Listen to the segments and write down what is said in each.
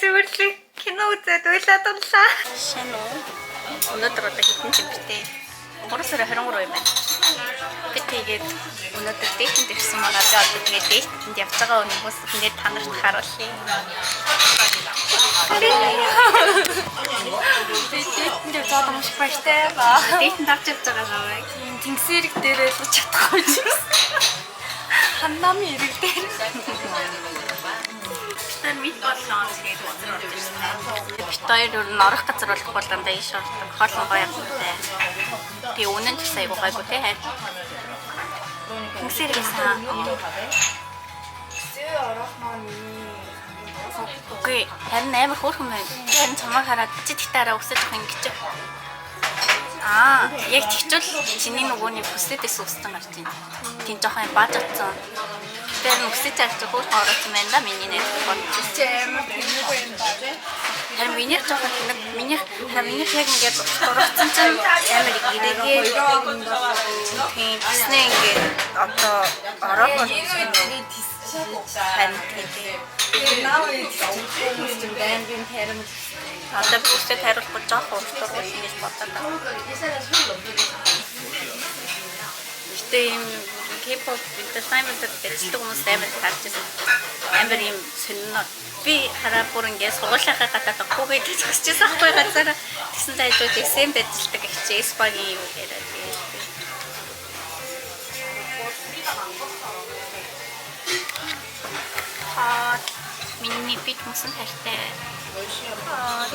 зүгээр л кино үзээд уйлаад унлаа. Шинэ өнөөдөр одоо хэдэн чимтэй 3 сарын 23 юм байна. Би тэгээд өнөөдөр дэйтэнд ирсэн манай би одоо тэгээд дэйтэнд явж байгаа хүмүүс ингээд та нарт харуулъя. Дэйтэнд явж байгаа маш баяртай ба. Дэйтэнд авч явж байгаа намайг тэнгисэрэг дээрээ л чадахгүй ч гэсэн. Ханнами ирэг дээр. Тэр мэд боллоо тэгээд өнөөдөр ирсэн. Бит хоёр өөр нь орох газар болохгүй дандаа ийш ордог. Хоолн гоё юмтай. Тэгээ үнэн ч сайн гайгүй те. Тэнгисэрэгсэн. Орох маань окей, харин амар хөөрхөн байна. Харин чамаа хараад чи тэгтаараа өсөж явах ингэж. Яг тэгчвэл чиний нөгөөний бүслэдээс өссөн гарч байна. Тийм жоохон бааж атсан. Тэр нүсэж авч хөөрхөн орсон байна да миний нэр бодчих. Амар тэнэг байна да тий. Харин миний жоохон тэнэг миний яг ингээд орсон чинь амар ирэгээ. Тийм тэснэ ингээд одоо ороод харин тийм. Одоо бүсэд хариулах жоохон уртуурах ингэж бодлоо. Гэтэ юм K-pop entertainment гэдэг хүмүүс амар харж байсан. Амар юм сонирно. Би хараа бүр ингэ сургуулийнхаа гадаад хүүгээ төсөж байсан байхгүй газараа. Тэгсэн зайжууд SM байдалтай гихчээ S-багийн юм яриад тэгээд. Миний бит хүмүүс хайртай.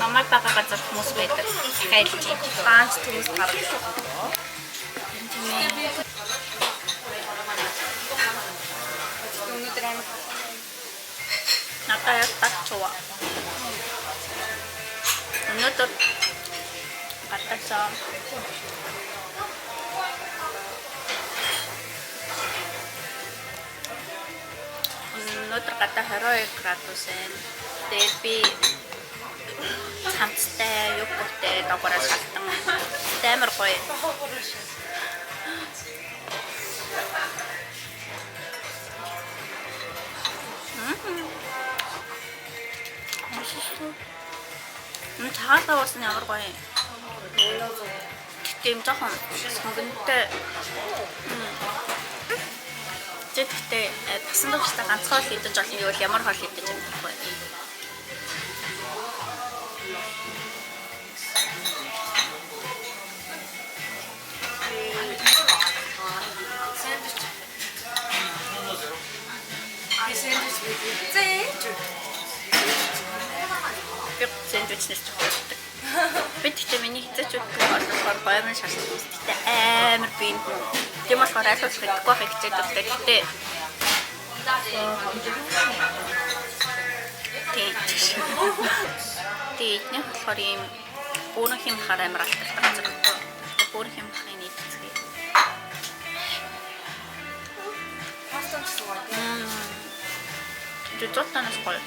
Намайг байгаа газар хүмүүс байдаг. Хайлж баанч хүмүүс гардаг. Өнөөдөр амар надад тачва. Өнөөдөр гатачаа. Өнөөдөр гадаа 22 градус байна. Тэгээд би цамцтай, югтэй дагаараа шалтан амар гоё. Таалаа бас ямар гоё. Тийм жоохон сонгонтой. Тэгэхдээ тасан дуртай ганцхан хол идэж олон юм ямар хол идэж юм бэ? Сэндвичнээс чухалдаг. Би тэгтээ миний хязгаарчуд болохоор гоёмын шалгалт үүсдэг амар би тийм болохоор айлуулах хэрэггүй байх хичээд байна. Тэгтээ тэгээд нэг болохоор юм өөрөх юм хараа амар алдартай газар. Өөрөх юм хахын нийт зэгээ. Тэгээд танаас гоё.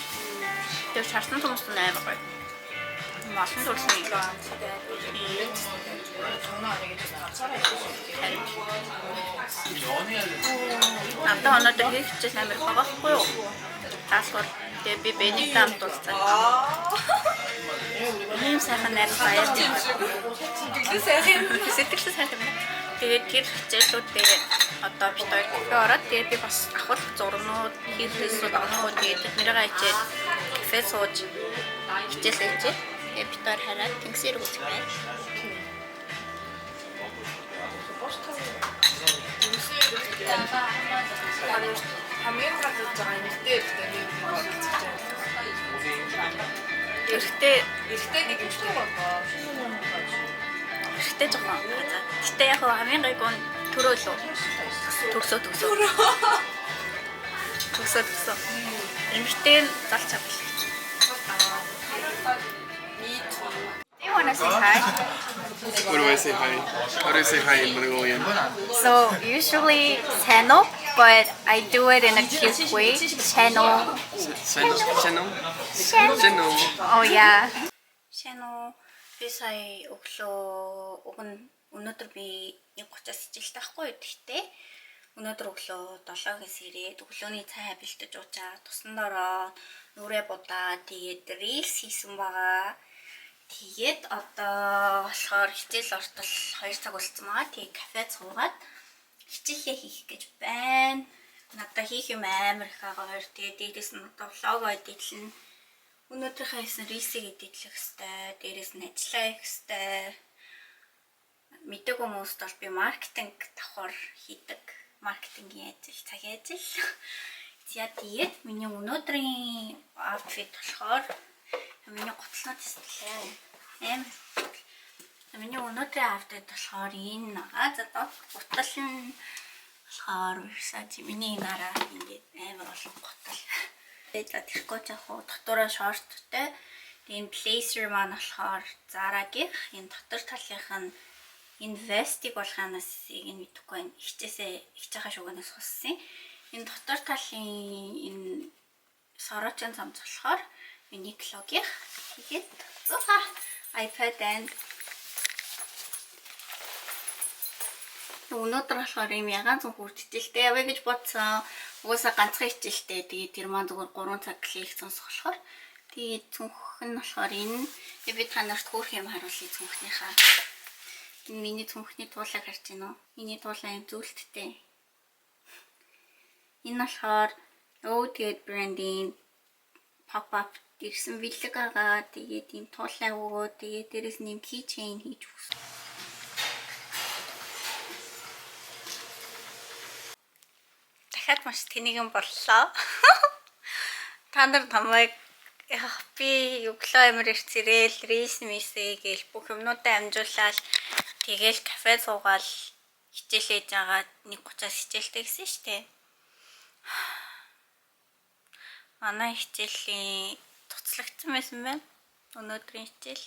Тэр шарсан хүмүүс амар гоё. Масын төрсөн юм. Надад өнөөдөр хийх хичээл амар багахгүй юу? Таасгаар тэгээ би бэнийг дамт уулзсан. Ийм сайхан найз баяр. Сэтгэлээ сайхан байна. Тэгээд тэр хичээлүүдээ одоо бит хоёр кафе ороод тэгээд би бас ахвал зурнууд хийлээсүүд авахгүй тэгээд тэднийгээ ичээд кафе сууж хичээл хийжээ. Тэгээд бит хоёр хараад тэнгисэр үзэх байна. Хамгийн гол зүйл байгаа нэртэй эрэгтэй нэг юм шиг байна. Эрэгтэй жоохон. Гэтэ яг хамгийн гайгүй нь төрөөлөө. Төгсөө. Эмэгтэй залч авах. You wanna say hi? What do I say hi? How do I say hi in Mongolian? So usually Seno, but I do it in a cute way. Seno. Seno. Oh yeah. Seno. Би сая өнөөдөр би 1:30-аас хичээлтэй байхгүй. Гэхдээ Өнөөдөр өглөө 7-ээс ирээд өглөөний цай бэлтэж уучаад тусан дороо нүрээ будаа тэгээд рилс хийсэн байгаа. Тэгээд одоо болохоор хичээл ортол 2 цаг болсон байгаа. Тэгээд кафед суугаад хичээлээ хийх гэж байна. Надад хийх юм амар их байгаа. Тэгээд дээрээс нь одоо влог эдитлэн өнөөдрийнхээ хийсэн рилсийг эдитлэх хэвээр, дээрээс нь ажиллаа хийх хэвээр. Мэдээгүй хүмүүст бол би маркетинг давхар хийдэг. Маркетингийн ажил, цагийн ажил. За тэгээд миний өнөөдрийн outfit болохоор миний готлоод стилээ. Миний өнөөдрийн outfit болохоор энэ байгаа. За гутал нь болохоор Versace миний нараа ингээд амар олон гутал. Тэгээд за тэрхүү жахуу дотоороо шорттой. Тэгээд blazer маань болохоор Zara-гийн энэ дотор талынх нь энэ вестиг болохоос энэ мэдхгүй байна. Ихж байгаа шугаас хуссан. Энэ дотор талын энэ сорочон замц болохоор Uniqlo-гийн. Тэгээд iPad and өнөөдөр болохоор юм ягаан зүг хүрдчихэлтэй яваа гэж бодсон. Угаасаа ганцхан хичээлтэй. Тэгээд тэр маань зүгээр 3 цаг лекц сонсох болохоор тэгээд цүнх нь болохоор энэ би та нарт хөөх юм харуулъя цүнхнийхаа. Энэ миний цүнхний туулайг харж байна уу? Миний туулай юм зүйлттэй. Энэ болохоор тэгээд брендинг pop-up ирсэн бэлэг байгаа. Тэгээд ийм туулай өгөө. Тэгээд дээрэс нь ийм keychain хийж өгсөн. Дахиад маш тэнэгэн боллоо. Та нар тамайг би өглөө амир ирцэрэл рейс мисээ гээл бүх юмнуудаа амжуулаад тэгэл кафе суугаал хичээлээж байгаа 1:30-аас хичээлтэй гэсэн шүү дээ. Манай хичээлийн туцлагдсан байсан байна. Өнөөдрийн хичээл.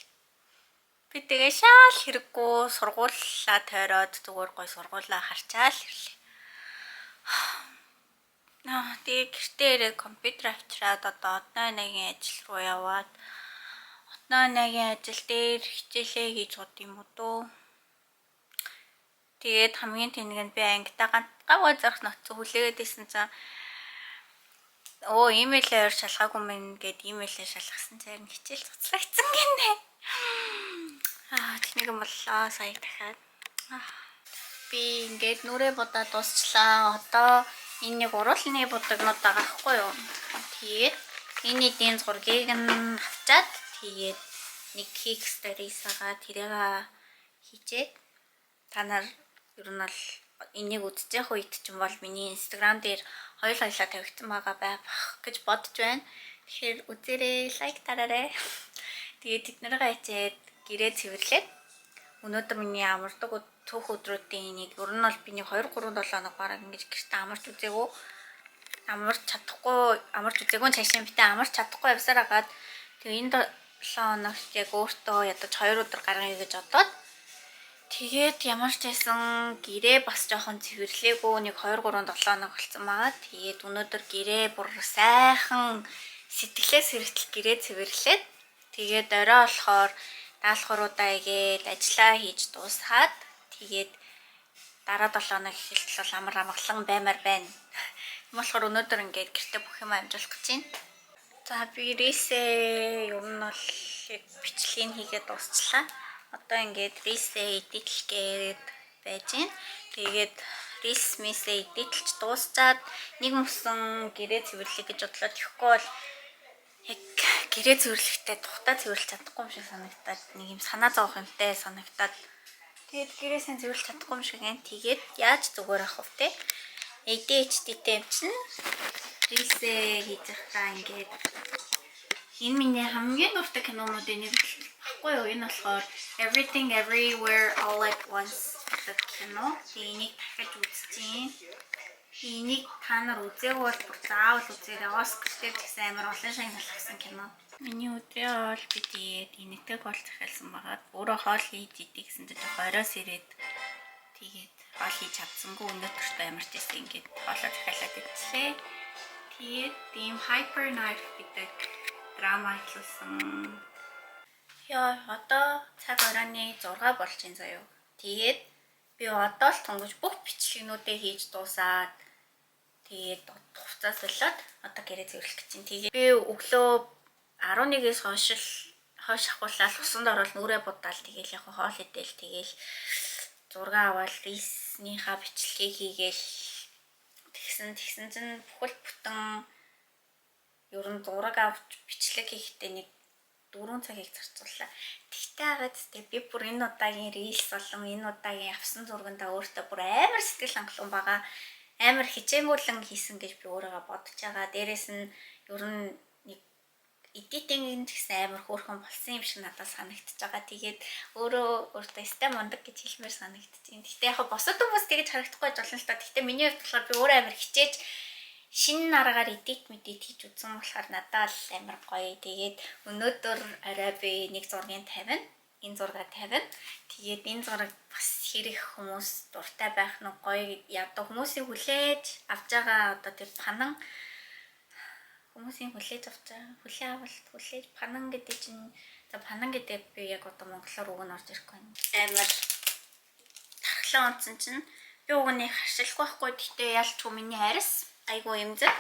Би тэгээ шал хэрэггүй сургууллаа тойроод зүгээр гой сургуулаа харчаал ирлээ. Тэгээ гэртээ ирээд компьютер авчираад одоо одной нэгin ажил руу яваад одной нэгin ажил дээр хичээлээ хийж гот юм уу дөө. Тэгээд хамгийн тэнэг нь би ангидаа гаваа зарах ноцоо хүлээгээд исэн цаа имэйлээр шалгаагүй мэн гэд имэйлээр шалгасан цаар хичээл цуцлагдсан гинэ. Тэнийг юм боллоо сая дахиад. Би ингээд нүрээ будаа дуусчлаа. Одоо энэ нэг уруулны будагнууд байгаа хгүй юу. Тэгээд энэ эдийн зургийг нь авчаад тэгээд нэг хийх stories байгаа. Тэрийг хийжээд та нар ер нь бол энийг үзчих үед ч юм бол миний Instagram дээр хоёулаа тавигдсан байгаа байх гэж бодож байна. Тэгэхээр үзээрэй, лайк дараарай. Тэгээд тэднэрээ ачаад гэрээ цэвэрлээд өнөөдөр миний амардаг цөөх өдрүүдийн нэг ер нь бол би нэг 2-3-7 хоног бараг ингэж гэртээ амарч үзээгүй. Амарч үзээгүй цаашаа битээ амарч чадахгүй явсаар хагаад тэгээ энэ 7 хоногт яг өөртөө ядаж 2 өдөр гаргая гэж бодоод тэгээд ямар ч байсан гэрээ бас жоохон цэвэрлээгүй нэг 2-3-7 хоног болсон байгаа. Тэгээд өнөөдөр гэрээ бүр сайхан сэтгэлээс хэрэгтэл гэрээ цэвэрлээд тэгээд орой болохоор даалгавруудаа игээд ажиллаа хийж дуусгаад тэгээд дараа 7 хоног эхэлтэл бол амар амгалан баймаар байна. Тийм болохоор өнөөдөр ингээд гэртээ бүх юм амжуулах гэж байна. За би рисээ ер нь бол бичлэгийг хийгээд дуусчлаа. Одоо ингээд рисээ эдитлгээд байж байна. Тэгээд рис мисээ эдитлж дуусчаад нэг мөсөн гэрээ цэвэрлэх гэж бодлоо. Тэгэхгүй бол яг гэрээ цэвэрлэхдээ тухтаа цэвэрлж чадахгүй юм шиг санагдаад нэг юм санаа зовох юмтай санагдаад тэгээд гэрээ сайн цэвэрлж чадахгүй юм шиг байна. Тэгээд яаж зүгээр ах вэ те? ADHD-тэй юм чинь рисээ хийж байгаа ингээд энэ миний хамгийн дуртай кинонуудын нэг баггүй юу? Энэ болохоор Everything Everywhere All at Once гэдэг кино. Энийг дахиж үзчихин. Энийг та нар үзээгүй бол бүр заавал үзээрэй. Оскартэй гэсэн амар олон шагнал авсан кино. Миний өдрөө бол би тэгээд энэтэй гол захиалсан байгаа. Өөрөө хоол хийж идэв гэсэн чинь оройс ирээд тэгээд хоол хийж чадсангүй өнөөдөртөө ямар ч байсан ингээд хоолоо захиалаад идчихлээ. Тэгээд тийм Hyper Knife гэдэг драма хийсэн. Яа, одоо цаг оройны 6 болж байна заяа. Тэгээд Би одоо л тунгаж бүх бичлэгнүүдээ хийж дуусаад тэгээд хуцаас болоод одоо гэрээ цэвэрлэх гэж байна. Тэгээд би өглөө 11-ээс хойш ахуулаад усанд ороод нүрээ будаал тэгээл яг хоол идэл тэгээл зураг аваад риснийхаа бичлэгийг хийгээл тэгсэн чинь бүхэл бүтэн ер нь зураг авч бичлэг хийхдээ нэг 4 цагийг зарцууллаа. Тэгтээ хагаад би бүр энэ удаагийн рилс болон энэ удаагийн авсан зургандаа өөртөө бүр амар сэтгэл хангалуун байгаа. Амар хичээнгүүлэн хийсэн гэж би өөрийгөө бодож байгаа. Дээрээс нь ер нь нэг эдитинг гэсэн амар хөөрхөн болсон юм шиг надад санагдчихж байгаа. Тэгээд өөртөө сте мундаг гэж хэлмээр санагдчихээн. Тэгтээ яг босод хүмүүс тэгэж харагдахгүй болно л та. Тэгтээ миний хувьд болохоор би өөрөө амар хичээж шинэ аргаар edit хийж үзсэн болохоор надад л амар гоё. Тэгээд өнөөдөр арай би нэг зургийг тавина. Энэ зургаа тавина. Тэгээд энэ зураг бас хэрэг хүмүүс дуртай байх нь гоё. Ядуу хүмүүсийн хүлээж авч байгаа одоо тэр панан хүмүүсийн хүлээж авч байгаа. Хүлээ авалт хүлээж панан гэдэг чинь за панан гэдэг би яг одоо монголоор үг нь орж ирэхгүй байна. Амар тархлаа онцсон чинь би угныг харшилгүй байхгүй. Тэгтээ ялчгүй миний арьс айгу имзэг.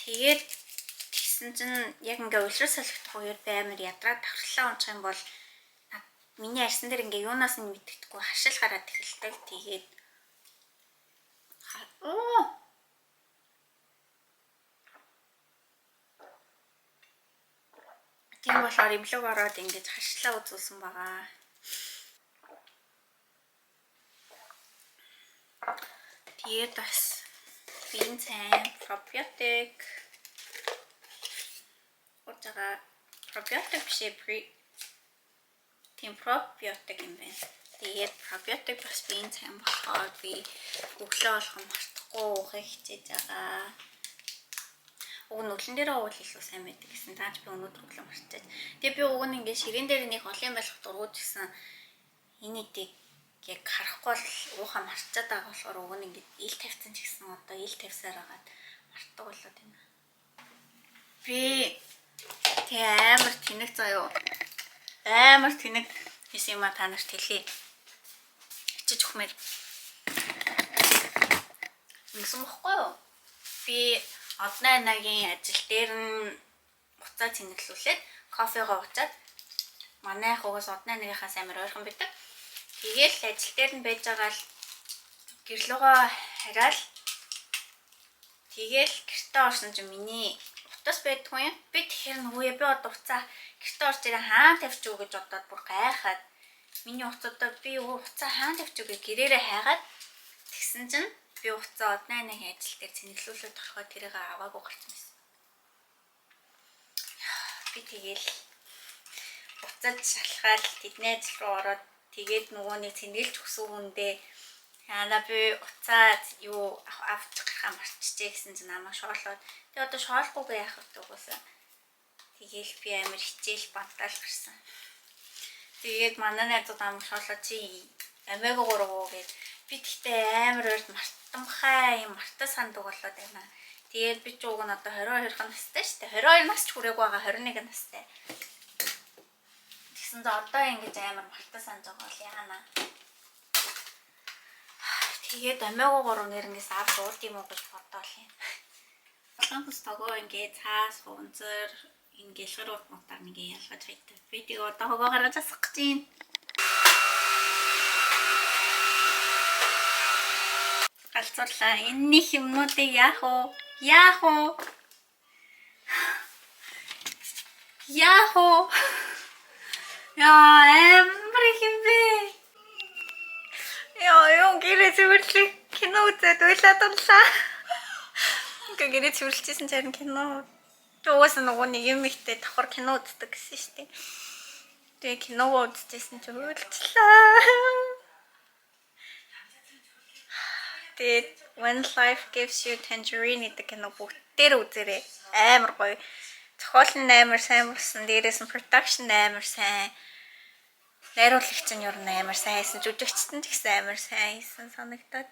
Тэгээд тэгсэн чинь яг ингээ улирал солигдох үеэр би амар ядраад тархлаа унчих юм бол миний арьсан дээр ингээ юунаас нь мэддэхгүй хашил гараад эхэлдэг. Тэгээд тийм болохоор имлэг ороод ингэж хашлаа үзүүлсэн байгаа. Тэгээд бас бин цайн пробиотик отага пробиотик биш тийм пробиотик юм байна. Тэгээд пробиотик бас бин цайн болохоор би өглөө болгон мартахгүй уухыг хичээж байгаа. Уг нь өглөн дээрээ уул илүү сайн байдаг гэсэн. Тааж би өнөөдөр өглөө марчаад. Тэгээ би уг нь ингээд ширээн дээр нэг олон байх дургуйж гисэн энэ идийг яг харахгүй л уухаа марчаад байгаа болохоор уг нь ингээд ил тавьсан ч гэсэн одоо ил тавьсаар агаад мартдаг болоод байна. Би тэг амар тэнэг заяо. Амар тэнэг хийсэн юм а та нарт хэлье. Ичиж өгмээр. Ингэсэн бохгүй юу? Би одны анагийн ажил дээр нь буцаа цэнэглүүлээд кофего уучаад манай хуугаас одны анагийнхаас амар ойрхон бидэг. Тэгээл ажил дээр нь байж байгаа л гэрлөөгөө хараад тэгээл гэртээ орсон чинь миний утас байдгүй юм. Би тэгэхээр нүгөө би одоо уцаа гэртээ орж ирээ хаан тавьчих уу гэж бодоод бүр гайхаад миний уцаадаа би уцаа хаан тавьчих уу гэж гэрээрээ хайгаад тэгсэн чинь би уцаа одны анагийн ажил дээр цэнэглүүлээд орохоо тэрийг аваагүй гарсан байсан. Би тэгээл буцаад шалхаад тэдний ажил руу ороод тэгээд нөгөө нэг цэнгэлж өгсөн хүндээ яана би уцаад юу авч гарахаа марччихжээ гэсэн чинь намайг шоолоод тэгээд одоо шоолгүйгээ яах вэ угаасаа тэгээл би амар хичээл бантаал гарсан. Тэгээд манай найзууд намайг шоолоод чи амиагүй гурав гээд би тэгтээ амар урд мартамхай юм мартаа сандаг болоод байна. Тэгээд би ч уг нь одоо 22 настай шүү дээ. 22 нас ч хүрээгүй байгаа 21 настай. Тэгсэн чинь одоо ингэж амар мартаа санаж байгаа бол яана. Тэгээд амиагүй гурав нэрнээс авч уулд юм уу гэж бодоол юм. Солонгос тогоо ингэ цаас хунзар энэ гэлгэр утмаар нэг ялгаж хайдаг. Би тийг одоо хогоо гаргаж асах гэж байна. Алцуулаа. Энэний юмнуудыг яах вэ? Яах вэ? Яах вэ? Яа, амар юм бэ? Яа, гэрээ цэвэрлэх кино үзээд уйлаад орлаа. Ингээ гэрээ цэвэрлэжсэн царин кино. Угаасаа нөгөө нэг юм ихтэй давхар кино үздэг гэсэн шүү дээ. Тэгээ киногоо үзчихсэн чинь уйлчлаа. Тэгээд When Life Gives You Tangerine гэдэг кино бүгдээр үзээрэй. Амар гоё. Зохиол нь амар сайн болсон. Дээрээс нь production амар сайн. Найруулагч нь ер нь амар сайн хийсэн. Жүжигчт нь ч гэсэн амар сайн хийсэн санагдаад.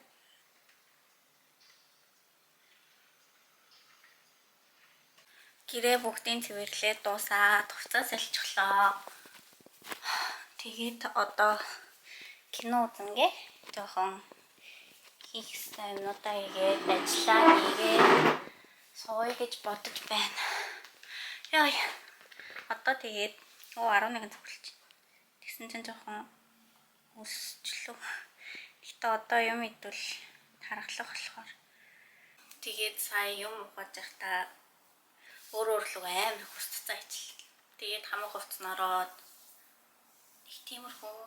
Гэрээ бүгдийг цэвэрлээд дуусаад хувцас салчихлоо. Тэгээд одоо кино үзнэ. жоохон хийх ёстой юмнуудаа хийгээд ажиллаа хийгээд сууя гэж бодож байна. Яа. Одоо тэгээд 11 цогцолж. Тэгсэн чинь жоохон өсчлөө. Гэтэ одоо юм идвэл тархлах болохоор. Тэгээд сая юм ухаж байхдаа өөр рүү амар хүсцээ ичл. Тэгээд хамаг хувцас нороод их тиймэрхүү.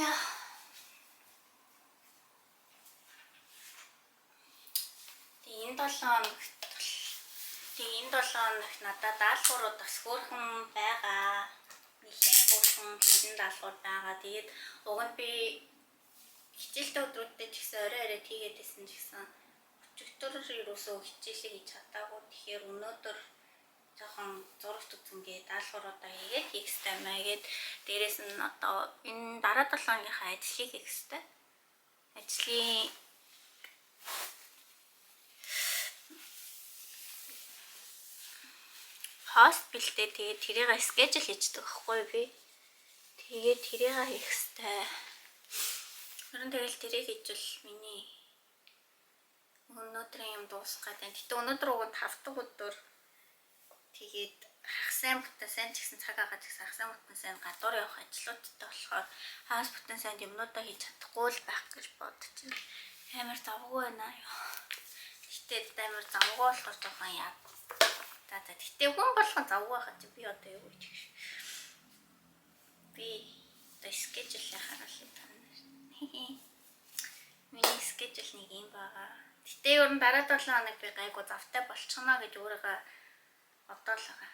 Яа. Энэ 7 хоногт надад даалгаврууд бас хөөрхөн байгаа. Нэхэн хөөрхөн хитэн даалгавар байгаа. Тэгээд уг нь би хичээлтэй өдрүүдэд ч гэсэн орой тийгээд байсан ч гэсэн өчигдөр юусоо хичээлээ хийж чадаагүй. Тэгэхээр өнөөдөр жоохон зурагт үзэнгээ даалгавруудаа хийгээд хийх ёстой маа гээд дээрэс нь одоо энэ дараа 7 хоногийнхаа ажлыг хийх ёстой. Ажлын хост бэлдээ тэгээд тэрийг скежл хийдэг байхгүй би. Тэгээд тэрийг хийх ёстой. Харин тэгэл тэрийг хийжвэл миний өнөөдрийн юм дуусах гэдэг. Гэтэ өнөөдөр уг 5 дахь өдөр тэгээд хагас бүтэн сайн ч гэсэн цаг агаад гэсэн хагас бүтэн сайн гадуур явах ажлуудтай болохоор хагас бүтэн сайн юмнуудаа хийж чадахгүй л байх гэж бодож байна. Амар завгүй байна юу. Гэтэ амар завгүй болохоор жоохон яа. Гэтэ хүн болгон завгүй байхад би одоо юу гэж хэлж. Би одоо скежл хараад тань. Миний скежл нэг юм байгаа. Гэтэ ер нь дараа 7 хоног би гайгүй завтай болчихно гэж өөрийгөө бодоолгаа.